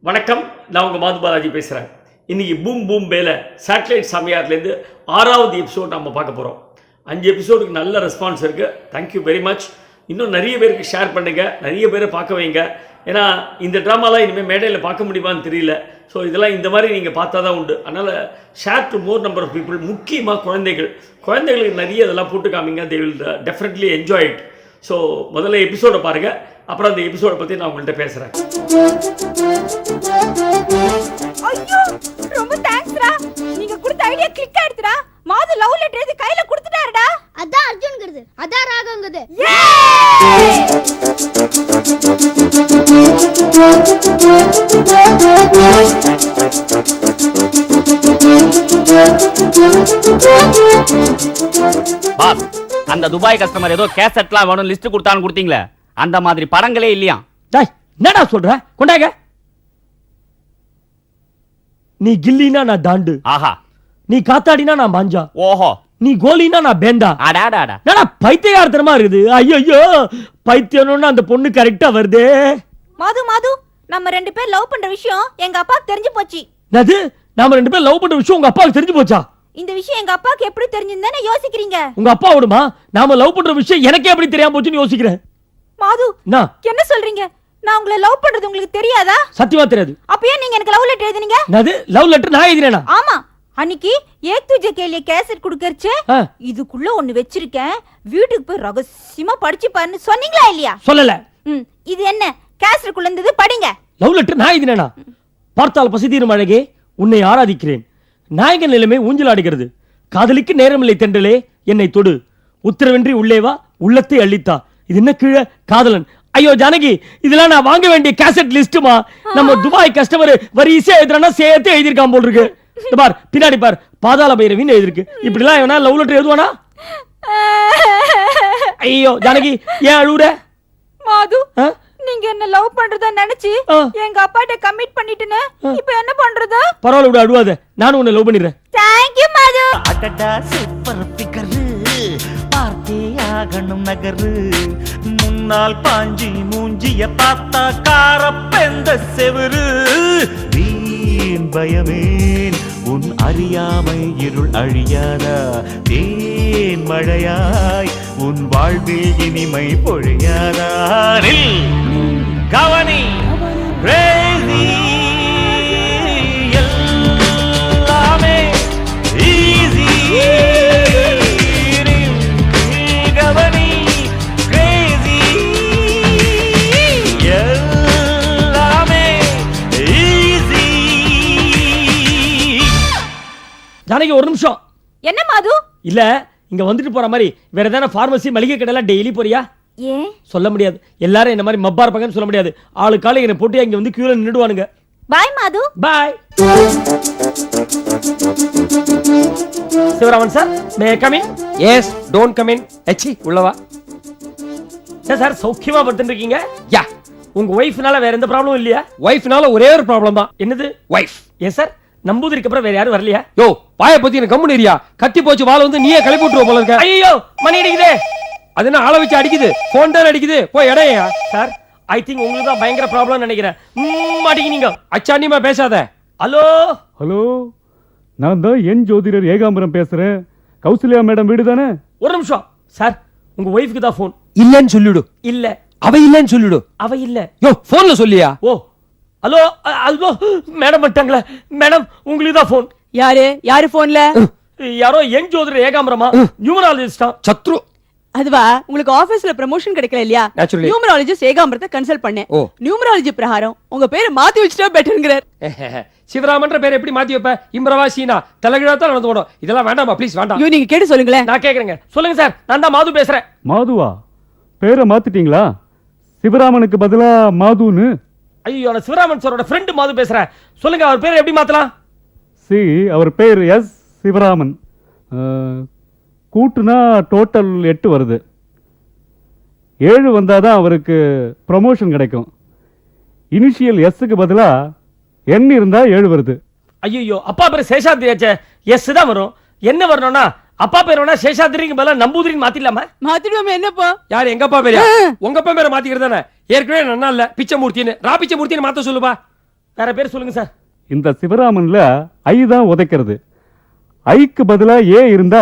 வணக்கம், நான் உங்கள் மாது பாலாஜி பேசுகிறேன். இன்றைக்கி பூம் பூம் பேல சேட்டலைட் சமையார்லேருந்து 6வது எபிசோட் நம்ம பார்க்க போகிறோம். 5 எபிசோடுக்கு நல்ல ரெஸ்பான்ஸ் இருக்குது. Thank you very much. இன்னும் நிறைய பேருக்கு ஷேர் பண்ணுங்கள், நிறைய பேரை பார்க்க வைங்க. ஏன்னா இந்த ட்ராமாலாம் இனிமேல் மேடையில் பார்க்க முடியுமான்னு தெரியல. ஸோ இதெல்லாம் இந்த மாதிரி நீங்கள் பார்த்தா தான் உண்டு. அதனால் share to more number of people. முக்கியமாக குழந்தைகளுக்கு நிறைய இதெல்லாம் போட்டு காமிங்க. They will definitely enjoy it. So முதல்ல எபிசோடை பாருங்கள், அப்புறம் அந்த எபிசோடை பற்றி நான் உங்கள்கிட்ட பேசுகிறேன். ஐயோ, ரொம்ப தேங்க்ஸ்டா. நீங்க கொடுத்த ஐடியா கிளிக் ஆயிடுச்சுடா. மாது லவ் லெட்டர் எழுதி கையில கொடுத்துட்டாருடா. அதான் அர்ஜுன்ங்கிறது, அதான் ராகங்கிறது. பாஸ், அந்த துபாய் கஸ்டமர் ஏதோ கேசட்லாம் வேணும் லிஸ்ட் கொடுத்தான்னு கொடுத்தீங்களே, அந்த மாதிரி படங்களே இல்லையா? டேய், என்னடா சொல்ற? கொண்டாங்க. நீ கில்லினா நான் தாண்டு, ஆஹா, நீ காத்தாடினா நான் மாஞ்சா, ஓஹோ, நீ கோலினா நான் பேந்தா. அடாடாடா, என்னடா பைத்தியகாரத்தனமா இருக்குது. ஐயோ, பைத்தியம்னு அந்த பொண்ணு கரெக்டா வருதே. மாது மாது, நம்ம 2 பேர் லவ் பண்ற விஷயம் எங்க அப்பாக்கு தெரிஞ்சு போச்சு. என்னது? நாம 2 பேர் லவ் பண்ற விஷயம் உங்க அப்பாவுக்கு தெரிஞ்சு போச்சா? இந்த விஷயம் எங்க அப்பாக்கு எப்படி தெரிஞ்சிருந்தானே யோசிக்கிறீங்க? உங்க அப்பா விடுமா? நாம லவ் பண்ற விஷயம் எனக்கே எப்படி தெரியாம போச்சுன்னு யோசிக்கிறேன். மாது, நான் என்ன சொல்றீங்க? நான் உங்களை லவ் பண்றது உங்களுக்கு தெரியாதா? சத்தியமா தெரியாது. அப்ப ஏன் நீங்க எனக்கு லவ் லெட்டர் எழுதினீங்க? என்னது லவ் லெட்டர் நான் எழுதினேனா? ஆமா, அன்னைக்கு ஏக் துஜே கேலிய கேசட் குடுக்கறச்சே இதுக்குள்ள ஒன்னு வெச்சிருக்கேன், வீட்டுக்கு போய் ரகசியமா படிச்சு பாருன்னு சொன்னீங்களா இல்லையா? சொல்லல. இது என்ன கேசட்குள்ள இருந்தது, படிங்க. லவ் லெட்டர் நான் எழுதினேனா? பார்த்தால் பசி தீரும் அழகே, உன்னை ஆராதிக்கிறேன். நாயகன் நிலைமை ஊஞ்சலாடுகிறது. காதலிக்கு நேரமில்லை தென்றலே, என்னை தொடு. உத்தரவின்றி உள்ளே வா, உள்ளத்தை அள்ளித்தா. இது என்ன கீழே காதலன்? ஐயோ ஜானகி, இதெல்லாம் நான் வாங்க வேண்டிய கேசட் லிஸ்ட்டுமா. நம்ம துபாய் கஸ்டமர் வரிசையா எழுதுறானா சேர்த்து எழுதிருக்கான் போல் இருக்கு. பார், பின்னாடி பார், பாதாள பைரவின்னு எழுதிருக்கு. இப்படிலாம் எவனா லவ் லெட்டர் எழுதுவானா? ஐயோ ஜானகி, ஏன் அழுவுற? மாது, நீங்க என்ன லவ் பண்றதா நினைச்சு எங்க அப்பாட்ட கமிட் பண்ணிட்டேனே, இப்போ என்ன பண்றது? பரவாயில்ல விடு, அழுவாத. நானும் உன்னை லவ் பண்ணிடுறேன். தேங்க் யூ மாது. அடடா சூப்பர் பிகரு, பார்த்தே ஆகணும் நகரு. முன்னால் பாஞ்சி மூஞ்சிய பார்த்தா காரப்பெந்த செவரு. வீண் பயமேன் உன் அறியாமை இருள் அழியாதா. தேன் மழையாய் உன் வாழ்வில் இனிமை பொழியாதா. கவனி crazy எல்லாமே easy. கவனி crazy எல்லாமே easy. ஜானகி ஒரு நிமிஷம். என்ன மாது? இல்ல, இங்க வந்துட்டு போற மாதிரி வேற ஏதாவது பார்மசி மளிகை கடைலாம் டெய்லி போறியா? ஏன் சொல்ல முடியாது. எல்லாரும் என்ன மாதிரி மப்பா இருப்பாங்கன்னு சொல்ல முடியாது. ஆளுக்கால என்ன போட்டு இங்க வந்து கியூல நின்னுடுவானுங்க. பாய் மாது. பாய். Sivaraman sir, may I come in? Yes, don't come in. எச்சி, உள்ள வா. சார், சௌக்கியமா படுத்துட்டு இருக்கீங்க? யா. உங்க ஒய்ஃப்னால வேற எந்த ப்ராப்ளமும் இல்லையா? வைஃப்னால ஒரே ஒரு ப்ராப்ளம் தான். என்னது? வைஃப். ஏன் சார், நம்பூதிரிக்கு அப்புறம் வேற யாரும் வரலையா? யோ, பாய பத்தி எனக்கு கம்முன்னு ஏரியா. கத்தி போச்சு வாள் வந்து நீயே கிளப்பி விட்டுருவ போல இருக்க. ஐயோ, மணி அடிக்குதே. அது என்ன ஆள வச்சு அடிக்குது? போன் தான் அடிக்குது. போய் இடையா. சார், ஐ திங்க் உங்களுக்கு தான் பயங்கர ப்ராப்ளம் நினைக்கிறேன். மாட்டீங்க. அச்சாண்டியமா பேசாத. ஹலோ ஹலோ, நான் தான் என் ஜோதிடர் ஏகாம்பரம் பேசுறேன். கௌசல்யா மேடம் வீடு தானே? ஒரு நிமிஷம் சார், உங்க ஒய்ஃப்க்கு தான் போன். இல்லன்னு சொல்லிடு. இல்ல, அவ இல்லன்னு சொல்லிடு. அவ இல்ல. யோ, போன்ல சொல்லியா? ஓ, ஹலோ ஹலோ, மேடம் வந்துட்டாங்களே. மேடம், உங்களுக்கு தான் போன். யாரு போன்ல? யாரோ யங் ஜோதிடர் ஏகாம்பரமா, நியூமராலஜிஸ்டா. சத்ரு. அதுவா, உங்களுக்கு ஆபீஸ்ல ப்ரமோஷன் கிடைக்கல இல்லையா? Naturally. நியூமராலஜிஸ்ட் ஏகாம்பரத்தை கன்சல்ட் பண்ணேன். ஓ. நியூமராலஜி பிரகாரம் உங்க பேரை மாத்தி வச்சுட்டா பெட்டர்ங்கறார். சிவராமன்ற பேர் எப்படி மாத்தி வைப்ப? இம்ரவா சீனா தலைகீழா தான் நடந்து போடும். இதெல்லாம் வேண்டாமா ப்ளீஸ், வேண்டாம். ஐயோ, நீங்க கேட்டு சொல்லுங்களேன். நான் கேக்குறேங்க. சொல்லுங்க சார், நான் தான் மாது பேசுறேன். மாதுவா? பேரை மாத்திட்டீங்களா? சிவராமனுக்கு பதிலா மாதுன்னு? ஐயோ, நான் சிவராமன் சாரோட ஃப்ரெண்ட் மாது பேசுறேன். சொல்லுங்க, அவர் பேரை எப்படி மாத்தலாம்? சி, அவர் பேர் எஸ் சிவராமன். கூட்டுனா டோட்டல் 8 வருது. 7 வந்தாதான் அவருக்கு ப்ரமோஷன் கிடைக்கும். இனிஷியல் எஸ்ஸுக்கு பதிலா என் இருந்தா 7 வருது. ஐயோ, அப்பா பேர் சேஷாத்ரியாச்சே, எஸ் தான் வரும். என்ன வரணும்னா அப்பா பேர் வேணா சேஷாத்ரிக்கு பதிலா நம்பூதிரின்னு மாத்திடலாமா? மாத்திடுவோம். என்னப்பா? யாரு எங்க அப்பா பேரா? உங்க அப்பா பேரை மாத்திக்கிறது தானே. ஏற்கனவே நன்னா இல்ல பிச்சை மூர்த்தின்னு, ரா பிச்சை மூர்த்தின்னு மாத்த சொல்லுப்பா. வேற பேர் சொல்லுங்க சார். இந்த சிவராமன்ல ஐ தான் உதைக்கிறது. ஐக்கு பதிலா ஏ இருந்தா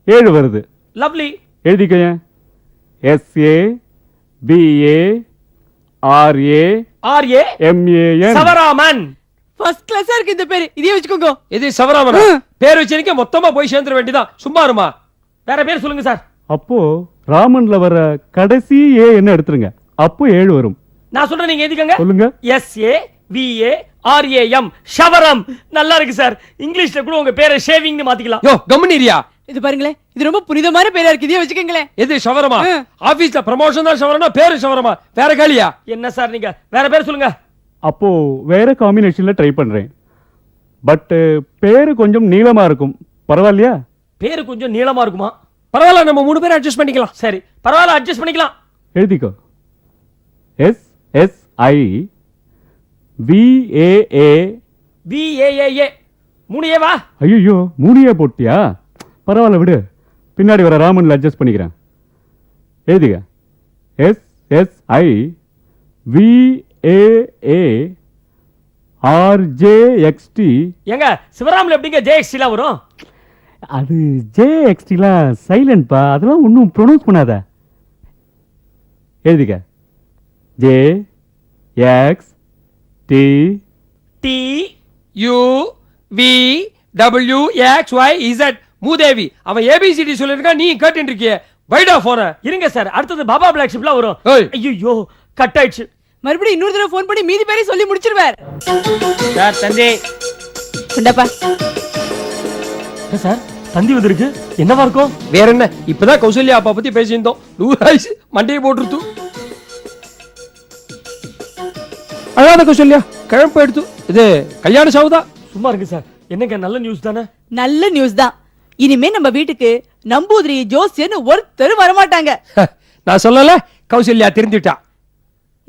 7 வருது. லவ்லி. எழுதிக்கங்க. SA BA RA RA MAN. Savaraman. First கிளாஸா இருக்கு இந்த பேரு. இதே வச்சுக்கோங்க. இது சவராமனா பேர் வச்சிருக்க மொத்தமா போய் சேர்ந்துட வேண்டியதான். சும்மா இருமா. வேற பேர் சொல்லுங்க சார். அப்போ ராமன்ல வர கடைசி ஏ என்ன எடுத்துருங்க. அப்போ 7 வரும். நான் சொல்றேன், நீங்க எழுதிக்கங்க. சொல்லுங்க. SAVARAM ஷவரம். நல்லா இருக்கு சார். இங்கிலீஷ்ல கூட உங்க பேரை ஷேவிங்னு மாத்திக்கலாம். யோ கம்முனிரியா. இது பாருங்களேன், இது ரொம்ப புனிதமான பேரா இருக்கு. இதே வச்சுக்கோங்களேன். எது ஷவரமா? ஆபீஸ்ல ப்ரமோஷன் தான் ஷவரமா, பேரு ஷவரமா. வேற காலியா? என்ன சார் நீங்க வேற பேர் சொல்லுங்க. அப்போ வேற காம்பினேஷன்ல ட்ரை பண்றேன். பட் பேரு கொஞ்சம் நீளமா இருக்கும். பரவாயில்லையா? பேரு கொஞ்சம் நீளமா இருக்குமா? பரவாயில்ல, நம்ம 3 பேரை அட்ஜஸ்ட் பண்ணிக்கலாம். சரி பரவாயில்ல, அட்ஜஸ்ட் பண்ணிக்கலாம். எழுதிக்கோ. SSI VAA. BAAA 3 ஏவா? ஐயோ 3 ஏ போட்டியா? பரவாயில்ல விடு, பின்னாடி வர ராமன்ல அட்ஜஸ்ட் பண்ணிக்கிறேன். எழுதிக்க. SSI VAA RJXT. ஏங்க சிவராம்ல எப்படிங்க JXT வரும்? அது JXTலாம் சைலண்ட் பா, அதெல்லாம் ஒன்றும் ப்ரொனவுன்ஸ் பண்ணாத. எழுதிக்க. JXT TUVWXYZ. மூதேவி அவன் ABCD சொல்லிருக்கான், நீ கேட்டு இருக்கிய. வைடா போன. இருங்க சார், அடுத்தது பாபா பிளாக் ஷிப்லாம் வரும். ஏய். ஐயோ கட் ஆயிடுச்சு. மறுபடியும் இன்னொரு தடவை ஃபோன் பண்ணி மீதி பேரையும் சொல்லி முடிச்சிருவார். சார் தந்தி. குண்டப்பா. சார் தந்தி வந்திருக்கு, என்னவா இருக்கும்? வேற என்ன, இப்பதான் கௌசல்யா அப்பா பத்தி பேசியிருந்தோம். 100 ஆயிடுச்சு, மண்டையை போட்டுருத்து. அழாத கௌசல்யா, கிளம்பு எடுத்து. இது கல்யாண சாவுதா? சும்மா இருக்கு சார். என்னங்க நல்ல நியூஸ் தானே? நல்ல நியூஸ் தான். இனிமே நம்ம வீட்டுக்கு நம்பூதிரி ஜோசியன்னு ஒருத்தர் வரமாட்டாங்க. நான் சொல்லல, கௌசல்யா தெரிஞ்சுட்டா.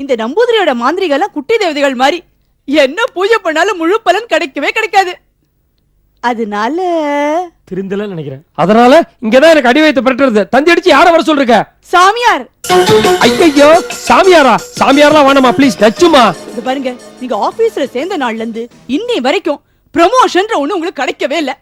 இந்த நம்பூதிரியோட மாந்திரிகெல்லாம் குட்டி தேவதைகள் மாதிரி. என்ன பூஜை பண்ணாலும் முழு பலன் கிடைக்கவே கிடைக்காது. அதனால திருந்தல நினைக்கிறேன். அதனால இங்கதான் எனக்கு அடி வைத்து பெற்றது. தந்தி அடிச்சு யார வர சொல்றீங்க? சாமியார். ஐயோ சாமியாரா? சாமியார்லாம் வேணாமா ப்ளீஸ், நச்சுமா. இது பாருங்க, நீங்க ஆபீஸ்ல சேர்ந்த நாள்ல இருந்து இன்னை வரைக்கும் ப்ரமோஷன்ற ஒண்ணு உங்களுக்கு கிடைக்கவே இல்ல.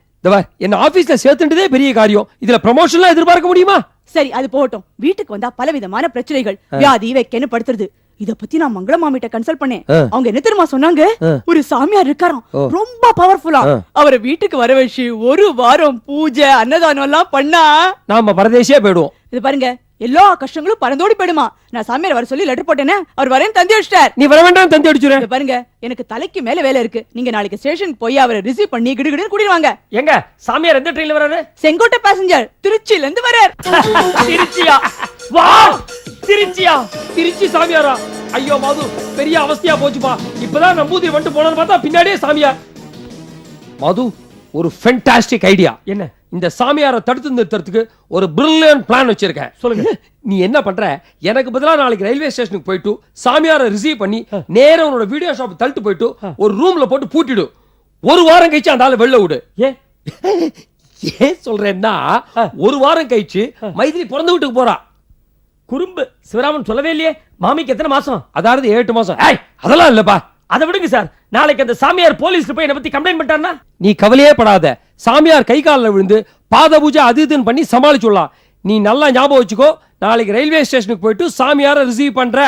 என்ன ஆபீஸ்ல சேர்த்துட்டதே பெரிய காரியம், இதுல ப்ரமோஷன்லாம் எதிர்பார்க்க முடியுமா? சரி அது போகட்டும். வீட்டுக்கு வந்தா பலவிதமான பிரச்சனைகள், வியாதி வைக்கன்னு படுத்துறது. இத பத்தி நான் மங்கள மாமிட்ட கன்சல்ட் பண்ணேன். அவங்க என்ன தெரியுமா சொன்னாங்க? ஒரு சாமியார் இருக்காராம், ரொம்ப பவர்ஃபுல்லா. அவரை வீட்டுக்கு வர வச்சு 1 வாரம் பூஜை அன்னதானம் எல்லாம் பண்ணா நாம பரதேசியா போயிடுவோம். இது பாருங்க, எல்லா கஷ்டங்களும் பறந்தோடி போயிடுமா. நான் சாமியார் வர சொல்லி லெட்டர் போட்டேனே, அவர் வரேன் தந்தி அடிச்சிட்டார். நீ வர வேண்டாம், தந்தி அடிச்சுறேன். இது பாருங்க, எனக்கு தலைக்கு மேல வேலை இருக்கு. நீங்க நாளைக்கு ஸ்டேஷனுக்கு போய் அவரை ரிசீவ் பண்ணி கிடுகிடுன்னு கூட்டிட்டு வாங்க. எங்க சாமியார் எந்த ட்ரெயின்ல வராரு? செங்கோட்டை பேசஞ்சர் திருச்சியில இருந்து வரார். திருச்சியா? வா திருச்சியா? திருச்சி சாமியாரா? ஐயோ மாது, பெரிய அவஸ்தையா போச்சுப்பா. இப்பதான் நம்பூதிரி வந்துட்டு போனது பார்த்தா பின்னாடியே சாமியார். மாது, ஒரு ஃபென்டாஸ்டிக் ஐடியா. என்ன? இந்த சாமியாரை தடுத்து நிறுத்துறதுக்கு ஒரு பிரில்லியன்ட் பிளான் வச்சிருக்கேன். சொல்லுங்க. நீ என்ன பண்ற, எனக்கு பதிலா நாளைக்கு ரயில்வே ஸ்டேஷனுக்கு போயிட்டு சாமியாரை ரிசீவ் பண்ணி நேரா உன்னோட வீடியோ ஷாப் தள்ளிட்டு போயிட்டு ஒரு ரூம்ல போட்டு பூட்டிடு. 1 வாரம் கழிச்சு அந்த ஆளு வெளில விடு. ஏன் சொல்றேன்னா, 1 வாரம் கழிச்சு மைதிலி பிறந்த வீட்டுக்கு போறா. குறும்பு சிவராமன் சொல்லவே இல்லையே. மாமிக்கு எத்தனை மாசம்? அதாவது 8 மாசம். அதெல்லாம் இல்லப்பா. அதை விடுங்க சார். நாளைக்கு அந்த சாமியார் போலீஸ்ல போய் என்ன பத்தி கம்ப்ளைண்ட் பண்ணிட்டாருன்னா? நீ கவலையே படாத. சாமியார் கை காலில் விழுந்து பாத பூஜை அது இதுன்னு பண்ணி சமாளிச்சுடலாம். நீ நல்லா ஞாபகம் வச்சுக்கோ, நாளைக்கு ரயில்வே ஸ்டேஷனுக்கு போயிட்டு சாமியாரை ரிசீவ் பண்ற.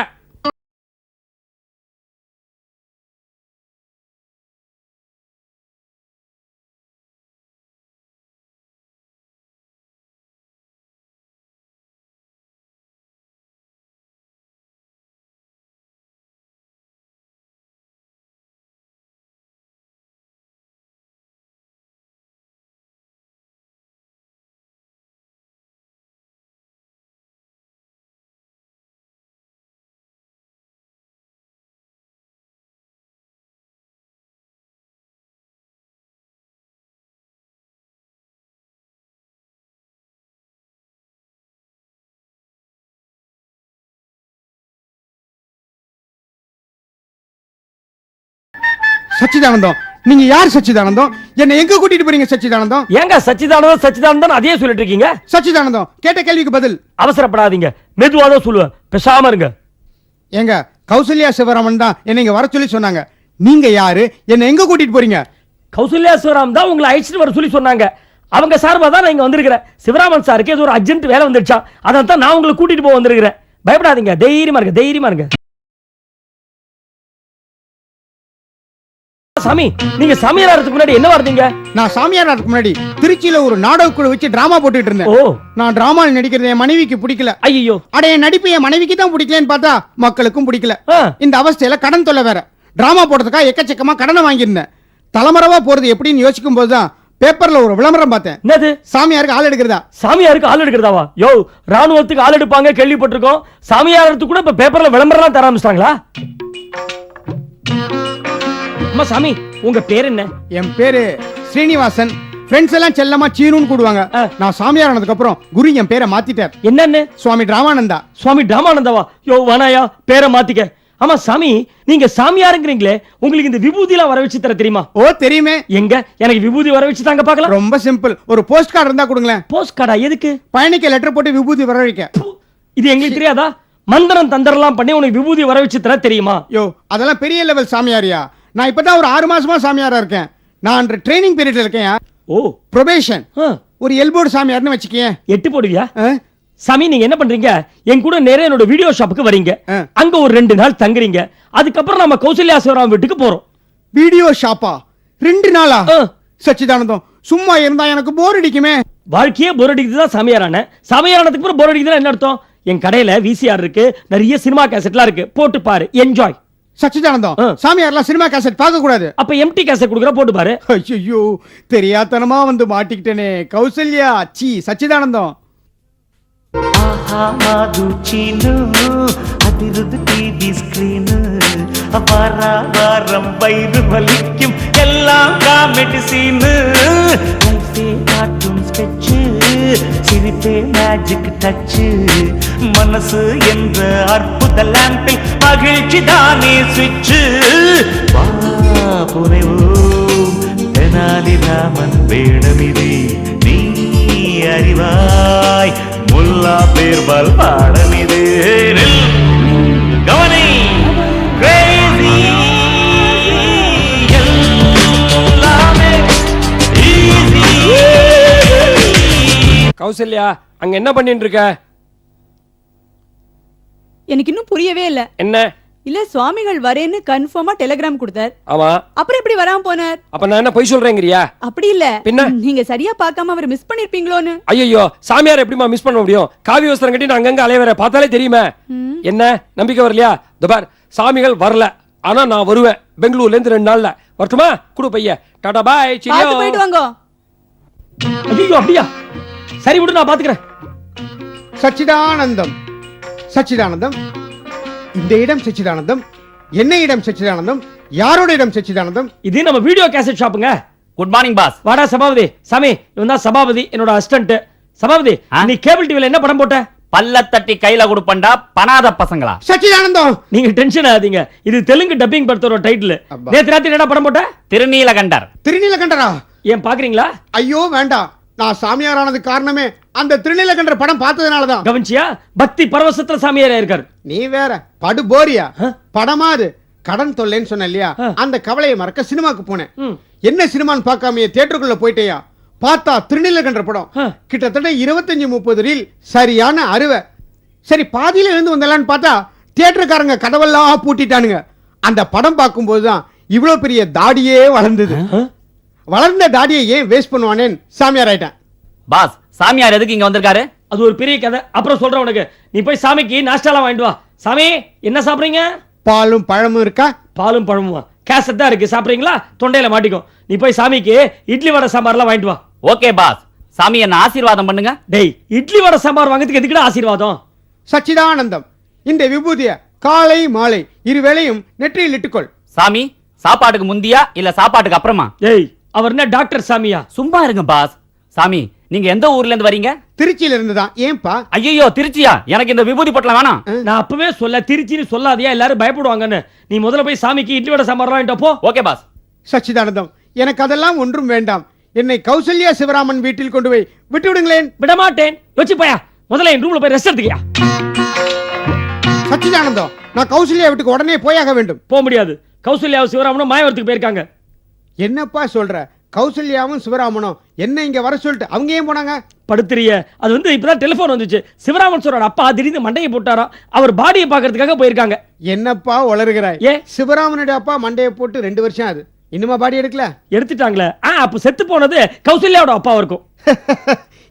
சச்சிதானந்தம், நீங்க யார் சச்சிதானந்தம்? என்ன எங்க கூட்டிட்டு போறீங்க சச்சிதானந்தம்? ஏங்க சச்சிதானந்தம் சச்சிதானந்தம் அதே சொல்லிட்டு இருக்கீங்க? சச்சிதானந்தம், கேட்ட கேள்விக்கு பதில். அவசரப்படாதீங்க, மெதுவாக தான் சொல்லுவேன், பேசாம இருங்க. ஏங்க, கௌசல்யா சிவராமன் தான் என்ன இங்க வர சொல்லி சொன்னாங்க. நீங்க யாரு? என்ன எங்க கூட்டிட்டு போறீங்க? கௌசல்யா சிவராம் தான் உங்களை அழைச்சிட்டு வர சொல்லி சொன்னாங்க. அவங்க சார்பா தான் நான் இங்க வந்திருக்கிறேன். சிவராமன் சாருக்கு ஏதோ ஒரு அர்ஜென்ட் வேலை வந்துடுச்சா, அதான் தான் நான் உங்களை கூட்டிட்டு போக வந்திருக்கிறேன். பயப்படாதீங்க, தைரியமா இருங்க, தைரியமா இருங்க. சாமி, நீங்க சாமியாரத்துக்கு முன்னாடி என்ன வந்தீங்க? நான் சாமியாருக்கு முன்னாடி திருச்சியில ஒரு நாடக குழு வச்சு டிராமா போட்டுட்டு இருந்தேன். ஓ, நான் டிராமால நடிக்கிறது என் மனைவிக்கு பிடிக்கல. ஐயோ, அட என் நடிப்பு என் மனைவிக்கு தான் பிடிக்கலன்னு பார்த்தா மக்களுக்கும் பிடிக்கல. ஆ. இந்த அவஸ்தையில கடன் தொல்லை வேற. டிராமா போடுறதுக்காக எக்கச்சக்கமா கடனை வாங்கியிருந்தேன். தலைமறைவா போறது எப்படின்னு யோசிக்கும் போதுதான் பேப்பர்ல ஒரு விளம்பரம் பார்த்தேன். என்னது? சாமியாருக்கு ஆள் எடுக்கிறதா? சாமியாருக்கு ஆள் எடுக்கிறதாவா? யோ, ராணுவத்துக்கு ஆள் எடுப்பாங்க கேள்விப்பட்டிருக்கோம். சாமியாரத்துக்கு கூட இப்ப பேப்பர்ல விளம்பரம் தர ஆரம்பிச்சிட்டாங்களா? அம்மா சாமி, உங்க பேர் என்ன? என் பேரு ஸ்ரீனிவாசன். ஃப்ரெண்ட்ஸ் எல்லாம் செல்லமா சீனுன்னு கூடுவாங்க. ஆ. நான் சாமியார் ஆனதுக்கு அப்புறம் குரு என் பேரை மாத்திட்டார். என்னன்னு? சுவாமி ராமானந்தா. சுவாமி ராமானந்தாவா? யோ வானாயா, பேரை மாத்திக்க. ஆமா சாமி, நீங்க சாமியாருங்கிறீங்களே, உங்களுக்கு இந்த விபூதி எல்லாம் வர வச்சு தர தெரியுமா? ஓ தெரியுமே. எங்க எனக்கு விபூதி வர வச்சு தாங்க பார்க்கலாம். ரொம்ப சிம்பிள். ஒரு போஸ்ட் கார்டு இருந்தா கொடுங்களேன். போஸ்ட் கார்டா? எதுக்கு? பயணிக்க லெட்டர் போட்டு விபூதி வர வைக்க. ப்பு, இது எங்களுக்கு தெரியாதா? மந்திரம் தந்திரம்லாம் பண்ணி உனக்கு விபூதி வர வச்சு தர தெரியுமா? யோ அதெல்லாம் பெரிய லெவல் சாமியாரியா. நான் இப்பதான் ஒரு 6 மாசமா சாமியாரா இருக்கேன். நான் ட்ரைனிங் பீரியட்ல இருக்கேன். ஓ, ப்ரொபேஷன். ஆ, ஒரு எல்போர்டு சாமியார்னு வச்சுக்கேன். 8 போடுவியா? சாமி, நீங்க என்ன பண்றீங்க? என் கூட நேரா என்னோட வீடியோ ஷாப்புக்கு வரீங்க. ஆ. அங்க ஒரு 2 நாள் தங்குறீங்க. அதுக்கப்புறம் நம்ம கௌசல்யா சிவராம் வீட்டுக்கு போறோம். வீடியோ ஷாப்பா? 2 நாளா? ஆ. சச்சிதானந்தம், சும்மா இருந்தா எனக்கு போர் அடிக்குமே. வாழ்க்கையே போர் அடிக்குது தான் சாமியாரான. சாமியாரானதுக்கு அப்புறம் போர் அடிக்குதுன்னா என்ன அர்த்தம்? என் கடையில விசிஆர் இருக்கு, நிறைய சினிமா கேசட்லாம் இருக்கு, போட்டு பாரு, என்ஜாய். சச்சிதானந்தம், ஆ. சாமியார்லாம் சினிமா கேசட் பார்க்க கூடாது. அப்ப எம்டி கேசட் கொடுக்குற, போட்டு பாரு. ஐயோ, தெரியாதனமா வந்து மாட்டிக்கிட்டேனே. கௌசல்யா, சி சச்சிதானந்தம். ఆహా మాధు చీను அதிருது டிவி ஸ்கிரீனு வாரம் வயிறு வலிக்கும் எல்லாம் காமெடி சீனு லைஃபே காட்டும் ஸ்கெட்சு சிரிப்பே மேஜிக் டச்சு மனசு என்ற அற்புத லேம்பில் மகிழ்ச்சி தானே சுவிட்சு வா புனைவோம் தெனாலி ராமன் வேடமிதி நீ அறிவாய் முல்லா பேர்பால் பாடமிது கவனி கிரேசி எல்லாமே ஈஸி. கௌசல்யா, அங்க என்ன பண்ணிட்டு இருக்க? எனக்கு இன்னும் புரியவே இல்ல. என்ன? இல்ல சுவாமிகள் வரேன்னு கன்ஃபார்மா டெலிகிராம் கொடுத்தார். ஆமா, அப்புறம் எப்படி வராம போனார்? அப்ப நான் என்ன பொய் சொல்றேங்கறியா? அப்படி இல்ல, பின்ன? நீங்க சரியா பார்க்காம அவர் மிஸ் பண்ணிருப்பீங்களோன்னு. ஐயோ, சாமியார் எப்படிமா மிஸ் பண்ண முடியும்? காவி வஸ்திரம் கட்டி நான் அங்கங்க அலையவர பார்த்தாலே தெரியுமே. என்ன நம்பிக்கை வரலையா? தபார், சாமிகள் வரல, ஆனா நான் வருவேன். பெங்களூர்ல இருந்து 2 நாள்ல வரட்டுமா? குடு பைய. டாடா பாய். பார்த்து போயிட்டு வாங்க. ஐயோ, அப்படியா? சரி விடு, நான் பாத்துக்கிறேன். சச்சிதானந்தம், சச்சிதானந்தம். இந்த இடம் சச்சிதானந்தம். என்ன இடம் சச்சிதானந்தம்? யாரோட இடம் சச்சிதானந்தம்? இது நம்ம வீடியோ கேசட் ஷாப்புங்க. Good morning boss. வாடா சபாபதி. சாமி, இவன் தான் சபாபதி, என்னோட அசிஸ்டன்ட். சபாபதி, ஆ? நீ கேபிள் டிவில என்ன படம் போட்ட? பல்ல தட்டி கையில கொடுப்பண்டா பனாத பசங்களா. சச்சிதானந்தம், நீங்க டென்ஷன் ஆகாதீங்க, இது தெலுங்கு டப்பிங் படத்தோட டைட்டில். அப்பா. நேத்து ராத்திரி என்ன படம் போட்ட? திருநீலகண்டர். திருநீலகண்டரா? ஏன் பாக்குறீங்களா? ஐயோ வேண்டாம். நான் சாமியாரானது காரணமே அந்த திருநீலகண்டர் படம் பார்த்ததுனாலதான். கவனிச்சியா? பக்தி பரவசத்துல சாமியாரா இருக்காரு. நீ வேற படு போரியா. ஆ? படமா அது? கடன் தொல்லைன்னு சொன்ன இல்லையா, ஆ. அந்த கவலையை மறக்க சினிமாக்கு போனேன். ம். என்ன சினிமான்னு பார்க்காம தியேட்டருக்குள்ள போயிட்டேயா. பார்த்தா திருநீலகண்டர் படம். ஆ. கிட்டத்தட்ட 25-30 ரீல். சரியான அருவை. சரி பாதியில எழுந்து வந்தலான்னு பார்த்தா தியேட்டருக்காரங்க கதவெல்லாம் பூட்டிட்டானுங்க. அந்த படம் பார்க்கும்போது தான் இவ்வளவு பெரிய தாடியே வளர்ந்தது. வளர்ந்த தாடியை ஏன் வேஸ்ட் பண்ணுவானேன்னு சாமியார் ஆயிட்டேன். பாஸ், சாமியார் எதுக்கு இங்க வந்திருக்காரு? அது ஒரு பெரிய கதை, அப்புறம் சொல்றேன் உனக்கு. நீ போய் சாமிக்கு நாஷ்டாலாம் வாங்கிட்டு வா. சாமி, என்ன சாப்பிடுறீங்க? பாலும் பழமும் இருக்கா? பாலும் பழமுமா? கேசட் தான் இருக்கு, சாப்பிடுறீங்களா? தொண்டையில மாட்டிக்கும். நீ போய் சாமிக்கு இட்லி வடை சாம்பார்லாம் வாங்கிட்டு வா. Okay boss. சாமி என்ன ஆசீர்வாதம் பண்ணுங்க. டேய், இட்லி வடை சாம்பார் வாங்குறதுக்கு எதுக்குடா ஆசீர்வாதம்? சச்சிதானந்தம், இந்த விபூதிய காலை மாலை இருவேளையும் நெற்றியில் இட்டுக்கொள். சாமி, சாப்பாட்டுக்கு முந்தியா இல்ல சாப்பாட்டுக்கு அப்புறமா? ஏய், அவர் என்ன டாக்டர் சாமியா? சும்மா இருங்க பாஸ். சாமி, நீங்க எந்த ஊர்ல இருந்து வரீங்க? திருச்சியில இருந்துதான். ஏன்பா? ஐயோ, திருச்சியா? எனக்கு இந்த விபூதி பொட்டலம் வேணாம். நான் அப்பவே சொல்ல, திருச்சின்னு சொல்லாதியா, எல்லாரும் பயப்படுவாங்கன்னு. நீ முதல்ல போய் சாமிக்கு இட்லி வடை சாம்பார் வாங்கிட்டு போ. Okay pass. சச்சிதானந்தம், எனக்கு அதெல்லாம் ஒன்றும் வேண்டாம். என்னை கௌசல்யா சிவராமன் வீட்டில் கொண்டு போய் விட்டு விடுங்களேன். விடமாட்டேன். யோசி போயா, முதல்ல என் ரூம்ல போய் ரெஸ்ட் எடுத்துக்கியா. சச்சிதானந்தம், நான் கௌசல்யா வீட்டுக்கு உடனே போயாக வேண்டும். போக முடியாது. கௌசல்யாவும் சிவராமனும் மாயவரத்துக்கு போயிருக்காங்க. என்னப்பா சொல்ற? கௌசல்யாவும் சிவராமனும் என்ன இங்க வர சொல்லிட்டு அவங்க ஏன் போனாங்க? படுத்துறிய அது வந்து இப்பதான் டெலிபோன் வந்துச்சு. சிவராமன் சொல்றாரு அப்பா திடீர்னு மண்டையை போட்டாரா, அவர் பாடியை பாக்குறதுக்காக போயிருக்காங்க. என்னப்பா உளறுகிறாய்? ஏ சிவராமனுடைய அப்பா மண்டையை போட்டு 2 வருஷம் ஆகுது, இன்னுமா பாடி எடுக்கல? எடுத்துட்டாங்களே. அப்ப செத்து போனது கௌசல்யாவோட அப்பாவா இருக்கும்.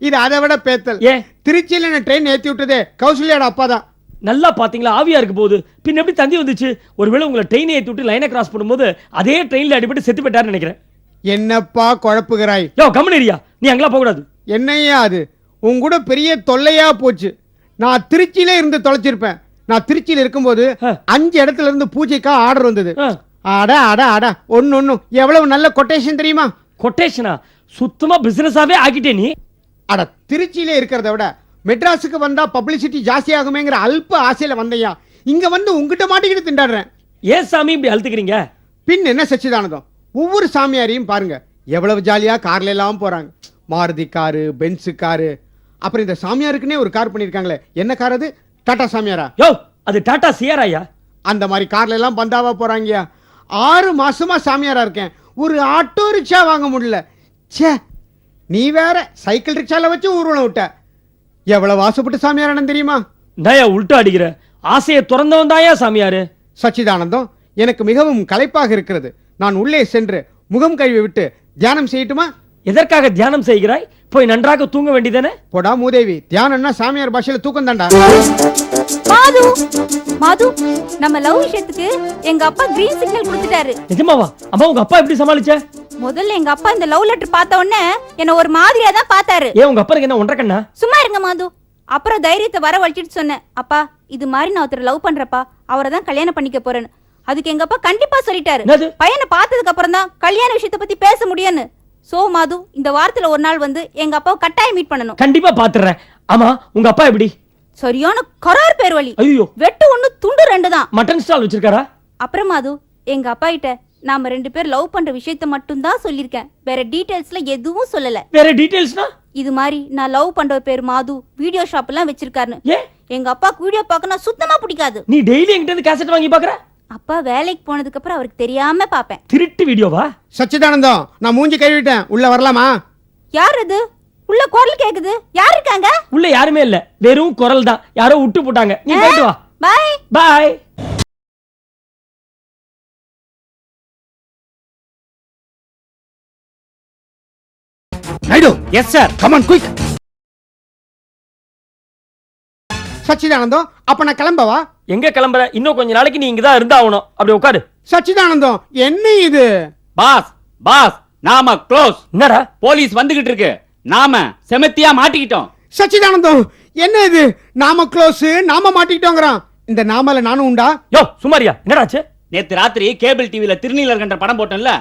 இது அதை விட பேத்தல். ஏ திருச்சியில என்ன ட்ரெயின் ஏத்தி விட்டதே கௌசல்யாவோட அப்பா தான். நல்லா பாத்தீங்களா, ஆவியா இருக்கு போகுது. பின் எப்படி தந்தி வந்துச்சு? ஒருவேளை உங்களை ட்ரெயினை ஏத்தி விட்டு லைனை கிராஸ் பண்ணும்போது அதே ட்ரெயின்ல அடிபட்டு செத்து போயிட்டாருன்னு நினைக்கிறேன். என்னப்பா குழப்புகிறாய்? யோ கம்முனேரியா, நீ அங்கெல்லாம் போக கூடாது. என்னையா அது உன் கூட பெரிய தொல்லையா போச்சு. நான் திருச்சியில இருந்து தொலைச்சிருப்பேன். நான் திருச்சியில இருக்கும்போது 5 இடத்துல இருந்து பூஜைக்கா ஆர்டர் வந்தது. அட அட அட ஒன்னு எவ்வளவு நல்ல கொட்டேஷன் தெரியுமா? கொட்டேஷனா? சுத்தமா பிசினஸாவே ஆக்கிட்டே நீ. அட திருச்சியில இருக்கிறத விட மெட்ராஸுக்கு வந்தா பப்ளிசிட்டி ஜாஸ்தி ஆகுமேங்கிற அல்ப ஆசையில வந்தையா, இங்க வந்து உங்ககிட்ட மாட்டிக்கிட்டு திண்டாடுறேன். ஏன் சாமி இப்படி அழுத்துக்கிறீங்க? பின் என்ன சச்சிதானந்தம், ஒவ்வொரு சாமியாரையும் பாருங்க எவ்வளவு ஜாலியா கார்ல எல்லாம் போறாங்க. மாருதி காரு, பென்ஸ் காரு, அப்புறம் இந்த சாமியாருக்குன்னே ஒரு கார் பண்ணிருக்காங்களே, என்ன கார் அது? டாடா சாமியாரா? யோ அது டாடா சியாராயா? அந்த மாதிரி கார்ல எல்லாம் பந்தாவா போறாங்கயா. 6 மாசமா சாமியாரா இருக்கேன், ஒரு ஆட்டோ ரிக்ஷா வாங்க முடியல. ச்சே, நீ வேற சைக்கிள் ரிக்ஷால வச்சு ஊர்வலம் விட்ட. எவ்வளவு ஆசைப்பட்டு சாமியாரான தெரியுமா? நயா உள்டா அடிக்கிற. ஆசையை திறந்தவன் தாயா சாமியாரு. சச்சிதானந்தம், எனக்கு மிகவும் களைப்பாக இருக்கிறது. நான் உள்ளே சென்று முகம் கழுவி விட்டு தியானம் செய்யட்டுமா? எதற்காக தியானம் செய்கிறாய்? போய் நன்றாக தூங்க வேண்டியதானே? போடா மூதேவி, தியானம்னா சாமியார் பாஷையில தூக்கம் தாண்டா. மாது மாது, நம்ம லவ் விஷயத்துக்கு எங்க அப்பா கிரீன் சிக்னல் கொடுத்துட்டாரு. நிஜமாவா? அம்மா உங்க அப்பா எப்படி சமாளிச்ச? முதல்ல எங்க அப்பா இந்த லவ் லெட்டர் பார்த்த உடனே என்ன ஒரு மாதிரியா தான் பார்த்தாரு. ஏன் உங்க அப்பா என்ன ஒன்றரை கண்ணா? சும்மா இருங்க மாது. அப்புறம் தைரியத்தை வர வலிச்சிட்டு சொன்னேன், அப்பா இது மாதிரி நான் ஒருத்தர் லவ் பண்றப்பா, அவரை தான் கல்யாணம் பண்ணிக்க போறேன்னு. அதுக்கு எங்க அப்பா கண்டிப்பா சொல்லிட்டாரு, பையனை பார்த்ததுக்கு அப்புறம் தான் கல்யாண விஷயத்தை பத்தி பேச முடியும்னு. சோ மாது, இந்த வாரத்துல ஒரு நாள் வந்து எங்க அப்பாவை கட்டாயம் மீட் பண்ணணும். கண்டிப்பா பாத்துறேன். ஆமா உங்க அப்பா எப்படி? சரியான கரார் பேர் வழி. ஐயோ, வெட்டு 1 துண்டு 2 தான். மட்டன் ஸ்டால் வச்சிருக்காரா? அப்புறம் மாது, எங்க அப்பா கிட்ட நாம 2 பேர் லவ் பண்ற விஷயத்தை மட்டும் தான் சொல்லிருக்கேன், வேற டீடைல்ஸ்ல எதுவும் சொல்லல. வேற டீடைல்ஸ்னா? இது மாதிரி நான் லவ் பண்ற பேர் மாது வீடியோ ஷாப் எல்லாம் வச்சிருக்காருன்னு. எங்க அப்பாக்கு வீடியோ பார்க்கணும் சுத்தமா பிடிக்காது. நீ டெய்லி என்கிட்ட இருந்து கேசட் வாங்கி பாக்குற? அப்பா வேலைக்கு போனதுக்கு அப்புறம் அவருக்கு தெரியாம பாப்பேன். திருட்டு வீடியோவா? சச்சிதானந்தம், நான் மூஞ்சி கழுவிட்டேன், உள்ள வரலாமா? யார் அது? உள்ள குரல் கேக்குது, யார் இருக்காங்க? உள்ள யாருமே இல்ல, வெறும் குரல் தான், யாரோ விட்டு போட்டாங்க. நீ போயிட்டு வா. Bye bye. Naidu. Yes sir. Come on quick. Sachidanandam, அப்ப நான் கிளம்பவா? எங்க கிளம்புற? இன்னும் கொஞ்ச நாளைக்கு நீ இங்க தான் இருந்தாகணும். அப்படி உட்காரு. சச்சிதானந்தம், என்ன இது? பாஸ் பாஸ், நாம க்ளோஸ். என்னடா? போலீஸ் வந்துகிட்டு இருக்கு, நாம செமத்தியா மாட்டிக்கிட்டோம். சச்சிதானந்தம், என்ன இது? நாம க்ளோஸ், நாம மாட்டிக்கிட்டோங்கறான். இந்த நாமல நானும் உண்டா? யோ சுமாரியா, என்னடாச்சு? நேத்து ராத்திரி கேபிள் டிவில திருநீலகண்டர் படம் போட்டோம்ல,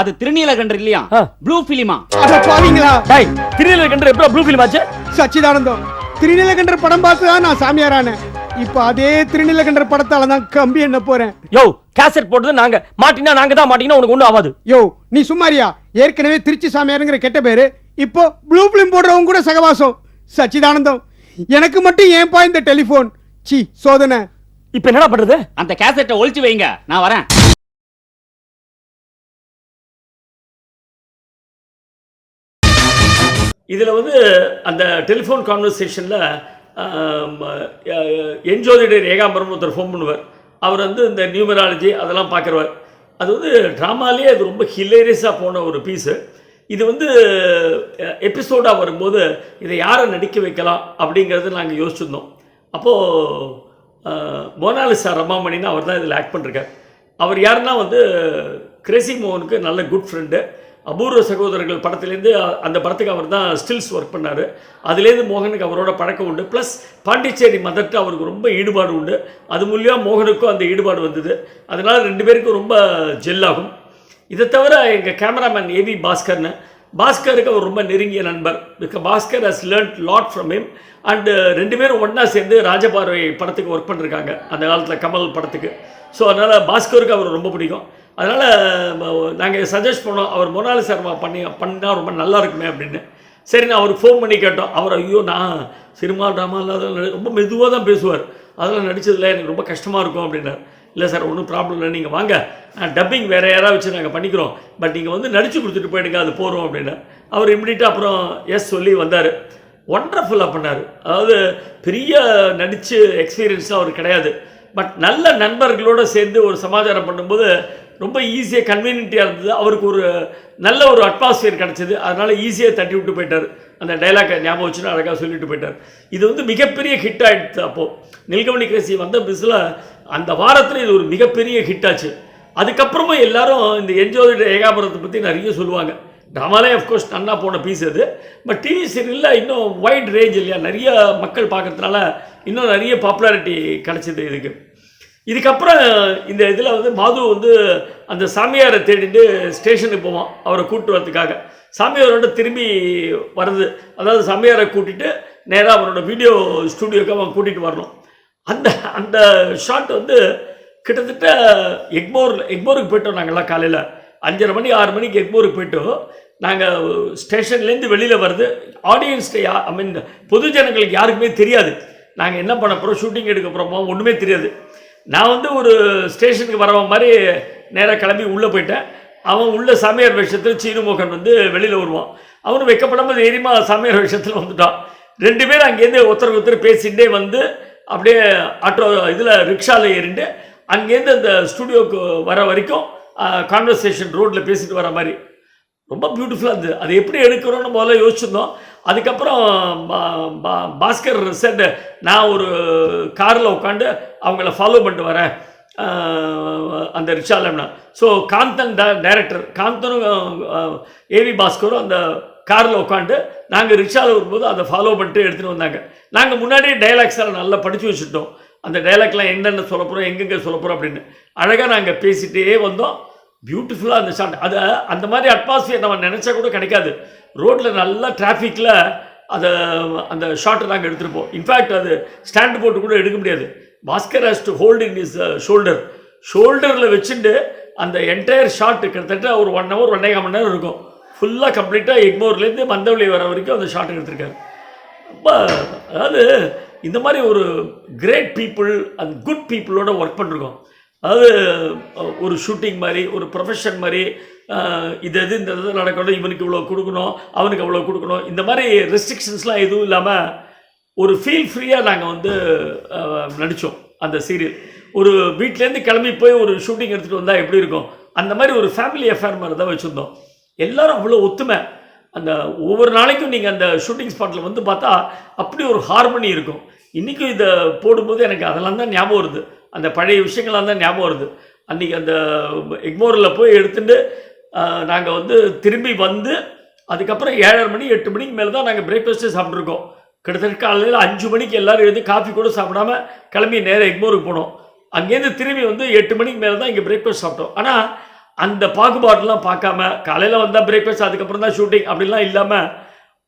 அது திருநீலகண்டர் இல்லையா, ப்ளூ பிலிமா. அட பாவிங்களா. டேய், திருநீலகண்டர் எப்போ ப்ளூ ஃபிலிம் ஆச்சு? சச்சிதானந்தம், திருநீலகண்டர் படம் பார்த்து தான் நான் சாமியாரானேன். இப்ப அதே திருநீலகண்டர் படத்தால தான் கம்பி என்ன போறேன். யோ கேசட் போட்டது நாங்க, மாட்டினா நாங்க தான், மாட்டினா உனக்கு ஒண்ணும் ஆகாது. யோ நீ சும்மாரியா, ஏற்கனவே திருச்சி சாமியாருங்கிற கெட்ட பேரு, இப்போ ப்ளூ பிலிம் போடுறவங்க கூட சகவாசம். சச்சிதானந்தம், எனக்கு மட்டும் ஏன்பா இந்த டெலிபோன்? சி சோதனை. இப்ப என்னடா பண்றது? அந்த கேசட்டை ஒளிச்சு வைங்க, நான் வரேன். இதில் வந்து அந்த டெலிஃபோன் கான்வர்சேஷனில் என்ஜோதிடர் ஏகாம்பரம் ஒருத்தர் ஃபோன் பண்ணுவார். அவர் வந்து இந்த நியூமராலஜி அதெல்லாம் பார்க்குறவர். அது வந்து ட்ராமாலே அது ரொம்ப ஹிலேரியஸாக போன ஒரு பீஸு. இது வந்து எபிசோடாக வரும்போது இதை யாரை நடிக்க வைக்கலாம் அப்படிங்கிறது நாங்கள் யோசிச்சுருந்தோம். அப்போது மோனாலிசா ரமாமணின்னு அவர் தான் இதில் ஆக்ட் பண்ணிருக்கார். அவர் யாருன்னா வந்து கிரேசி மோகனுக்கு நல்ல குட் ஃப்ரெண்டு. அபூர்வ சகோதரர்கள் படத்துலேருந்து அந்த படத்துக்கு அவர் தான் ஸ்டில்ஸ் ஒர்க் பண்ணார். அதுலேருந்து மோகனுக்கு அவரோட பழக்கம் உண்டு. ப்ளஸ் பாண்டிச்சேரி மதர்ட்டு அவருக்கு ரொம்ப ஈடுபாடு உண்டு. அது மூலியமாக மோகனுக்கும் அந்த ஈடுபாடு வந்தது. அதனால் 2 பேருக்கும் ரொம்ப ஜெல்லாகும். இதை தவிர எங்கள் கேமராமேன் ஏவி பாஸ்கர்னு, பாஸ்கருக்கு அவர் ரொம்ப நெருங்கிய நண்பர். Bhaskar has learnt lot from him. And 2 பேரும் ஒன்றா சேர்ந்து ராஜபார்வை படத்துக்கு ஒர்க் பண்ணிருக்காங்க, அந்த காலத்தில் கமல் படத்துக்கு. ஸோ அதனால் பாஸ்கருக்கு அவர் ரொம்ப பிடிக்கும். அதனால் நாங்கள் சஜஸ்ட் பண்ணோம், அவர் மோனாலிசா பண்ணால் ரொம்ப நல்லா இருக்குமே அப்படின்னு. சரி, நான் அவருக்கு ஃபோன் பண்ணி கேட்டோம். அவர் ஐயோ நான் சினிமா ட்ராமா இல்லாத ரொம்ப மெதுவாக தான் பேசுவார், அதெல்லாம் நடித்ததில்லை, எனக்கு ரொம்ப கஷ்டமாக இருக்கும் அப்படின்னார். இல்லை சார் ஒன்றும் ப்ராப்ளம் இல்லை, நீங்கள் வாங்க, நான் டப்பிங் வேறு யாராவது வச்சு நாங்கள் பண்ணிக்கிறோம், பட் நீங்கள் வந்து நடித்து கொடுத்துட்டு போயிடுங்க, அது போகிறோம் அப்படின்னு. அவர் இம்மிடியட்டாக அப்புறம் எஸ் சொல்லி வந்தார். ஒண்டர்ஃபுல்லாக பண்ணார். அதாவது பெரிய நடித்து எக்ஸ்பீரியன்ஸ்லாம் அவர் கிடையாது, பட் நல்ல நண்பர்களோடு சேர்ந்து ஒரு சமாச்சாரம் பண்ணும்போது ரொம்ப ஈஸியாக கன்வீனியன்ட்டாக இருந்தது. அவருக்கு ஒரு நல்ல ஒரு அட்மாஸ்பியர் கிடச்சிது. அதனால் ஈஸியாக தட்டி விட்டு போயிட்டார். அந்த டைலாக்கை ஞாபகம் வச்சுன்னு அழகாக சொல்லிட்டு போயிட்டார். இது வந்து மிகப்பெரிய ஹிட் ஆகிடுது. அப்போது நில்கமணி கிரேசி வந்த பிஸில் அந்த வாரத்தில் இது ஒரு மிகப்பெரிய ஹிட் ஆச்சு. அதுக்கப்புறமா எல்லாரும் இந்த என்ஜோய் ஏகாபுரத்தை பற்றி நிறைய சொல்லுவாங்க. ட்ராமாலே அஃப்கோர்ஸ் நன்னா போன பீஸ் அது, பட் டிவி சீரியலில் இன்னும் வைட் ரேஞ்ச் இல்லையா, நிறைய மக்கள் பார்க்கறதுனால இன்னும் நிறைய பாப்புலாரிட்டி கிடச்சிது இதுக்கு. இதுக்கப்புறம் இந்த இதில் வந்து மாது வந்து அந்த சாமியாரை தேடிட்டு ஸ்டேஷனுக்கு போவான் அவரை கூப்பிட்டு வரதுக்காக. சாமியாரோட திரும்பி வருது, அதாவது சாமியாரை கூட்டிகிட்டு நேராக அவரோட வீடியோ ஸ்டூடியோக்கு அவன் கூட்டிகிட்டு வரணும். அந்த அந்த ஷாட் வந்து கிட்டத்தட்ட எக்மோருக்கு போயிட்டோம். நாங்கள்லாம் காலையில் 5:30 மணி 6 மணிக்கு எக்மோருக்கு போயிட்டோம். நாங்கள் ஸ்டேஷன்லேருந்து வெளியில் வருது, ஆடியன்ஸ்க்கு ஐ மீன் பொது ஜனங்களுக்கு யாருக்குமே தெரியாது நாங்கள் என்ன பண்ண போகிறோம், ஷூட்டிங் எடுக்க போகிறோமோ ஒன்றுமே தெரியாது. நான் வந்து ஒரு ஸ்டேஷனுக்கு வரவன் மாதிரி நேராக கிளம்பி உள்ளே போயிட்டேன். அவன் உள்ள சாமியார் வேஷத்தில் சீனுமோகன் வந்து வெளியில் வருவான். அவனு வைக்கப்படாமல் தைரியமாக சாமியார் வேஷத்தில் வந்துட்டான். 2 பேரும் அங்கேருந்து ஒருத்தர் பேசிகிட்டே வந்து அப்படியே ஆட்டோ இதில் ரிக்ஷாவில் ஏறிண்டு அங்கேருந்து அந்த ஸ்டூடியோவுக்கு வர வரைக்கும் கான்வர்சேஷன் ரோட்டில் பேசிட்டு வர மாதிரி ரொம்ப பியூட்டிஃபுல்லாக இருந்தது. அது எப்படி எடுக்கிறோன்னு முதல்ல யோசிச்சிருந்தோம். அதுக்கப்புறம் பாஸ்கர் செட், நான் ஒரு காரில் உட்காந்து அவங்கள ஃபாலோ பண்ணிட்டு வரேன் அந்த ரிக்ஷாலம்னா. ஸோ காந்தன் டைரக்டர் காந்தனும் ஏவி பாஸ்கரும் அந்த காரில் உட்காந்து நாங்கள் ரிக்ஷாவில் வரும்போது அதை ஃபாலோ பண்ணிட்டு எடுத்துகிட்டு வந்தாங்க. நாங்கள் முன்னாடியே டைலாக்ஸ் எல்லாம் நல்லா படித்து வச்சுட்டோம். அந்த டைலாக்லாம் என்னென்ன சொல்ல போகிறோம், எங்கெங்கே சொல்ல போகிறோம் அப்படின்னு அழகாக நாங்கள் பேசிகிட்டே வந்தோம். பியூட்டிஃபுல்லாக அந்த ஷாட். அது அந்த மாதிரி அட்மாஸ்பியர் நம்ம நினச்சா கூட கிடைக்காது. ரோட்டில் நல்லா டிராஃபிக்கில் அதை அந்த ஷாட்டை நாங்கள் எடுத்துருப்போம். இன்ஃபேக்ட் அது ஸ்டாண்டு போட்டு கூட எடுக்க முடியாது. Bhaskar has to hold in his ஷோல்டரில் வச்சுட்டு அந்த என்டையர் ஷாட் கிட்டத்தட்ட ஒரு 1 hour 1.5 மணி நேரம் இருக்கும். ஃபுல்லாக கம்ப்ளீட்டாக எக்மோர்லேருந்து மந்தவெளி வர வரைக்கும் அந்த ஷாட் எடுத்திருக்காரு. ரொம்ப அதாவது இந்த மாதிரி ஒரு கிரேட் பீப்புள் அண்ட் குட் பீப்புளோட ஒர்க் பண்ணிருக்கோம். அதாவது ஒரு ஷூட்டிங் மாதிரி ஒரு ப்ரொஃபஷன் மாதிரி இது இந்த இது நடக்கணும், இவனுக்கு இவ்வளோ கொடுக்கணும், அவனுக்கு அவ்வளோ கொடுக்கணும், இந்த மாதிரி ரெஸ்ட்ரிக்ஷன்ஸ்லாம் எதுவும் இல்லாமல் ஒரு ஃபீல் ஃப்ரீயாக நாங்கள் வந்து நடித்தோம் அந்த சீரியல். ஒரு வீட்டிலேருந்து கிளம்பி போய் ஒரு ஷூட்டிங் எடுத்துகிட்டு வந்தால் எப்படி இருக்கும், அந்த மாதிரி ஒரு ஃபேமிலி அஃபேர் மாதிரி தான் வச்சுருந்தோம். எல்லோரும் அவ்வளோ ஒத்துமை. அந்த ஒவ்வொரு நாளைக்கும் நீங்கள் அந்த ஷூட்டிங் ஸ்பாட்டில் வந்து பார்த்தா அப்படி ஒரு ஹார்மனி இருக்கும். இன்றைக்கும் இதை போடும்போது எனக்கு அதெல்லாம் தான் ஞாபகம் வருது, அந்த பழைய விஷயங்கள்லாம் தான் ஞாபகம் வருது. அன்றைக்கி அந்த எக்மோரில் போய் எடுத்துட்டு நாங்கள் வந்து திரும்பி வந்து அதுக்கப்புறம் 7:30 மணி 8 மணிக்கு மேலே தான் நாங்கள் பிரேக்ஃபாஸ்ட்டே சாப்பிட்ருக்கோம். கிட்டத்தட்ட காலையில் 5 மணிக்கு எல்லோரும் எழுதி காஃபி கூட சாப்பிடாம கிளம்பி நேராக எக்மோருக்கு போனோம். அங்கேருந்து திரும்பி வந்து 8 மணிக்கு மேலே தான் இங்கே பிரேக்ஃபாஸ்ட் சாப்பிட்டோம். ஆனால் அந்த பாகுபாடெலாம் பார்க்காம காலையில் வந்தால் பிரேக்ஃபாஸ்ட் அதுக்கப்புறம் தான் ஷூட்டிங் அப்படிலாம் இல்லாமல்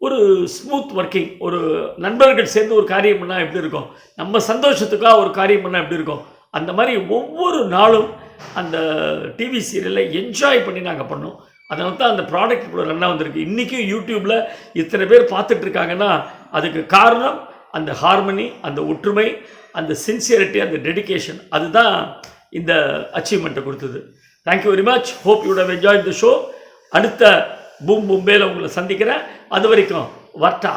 ஒரு ஸ்மூத் ஒர்க்கிங். ஒரு நண்பர்கள் சேர்ந்து ஒரு காரியம் பண்ணால் எப்படி இருக்கும், நம்ம சந்தோஷத்துக்காக ஒரு காரியம் பண்ணால் எப்படி இருக்கும், அந்த மாதிரி ஒவ்வொரு நாளும் அந்த டிவி சீரியலை என்ஜாய் பண்ணி நாங்கள் பண்ணோம். அதனால தான் அந்த ப்ராடக்ட் இவ்வளோ நல்லா வந்திருக்கு. இன்றைக்கும் யூடியூப்பில் இத்தனை பேர் பார்த்துட்ருக்காங்கன்னா அதுக்கு காரணம் அந்த ஹார்மனி, அந்த ஒற்றுமை, அந்த சின்சியரிட்டி, அந்த டெடிகேஷன், அதுதான் இந்த அச்சீவ்மெண்ட்டை கொடுத்தது. Thank you very much. Hope you have enjoyed the show. அடுத்த பூம் பூம்பேல உங்களை சந்திக்கிறேன். அது வரைக்கும் வர்ட்டா.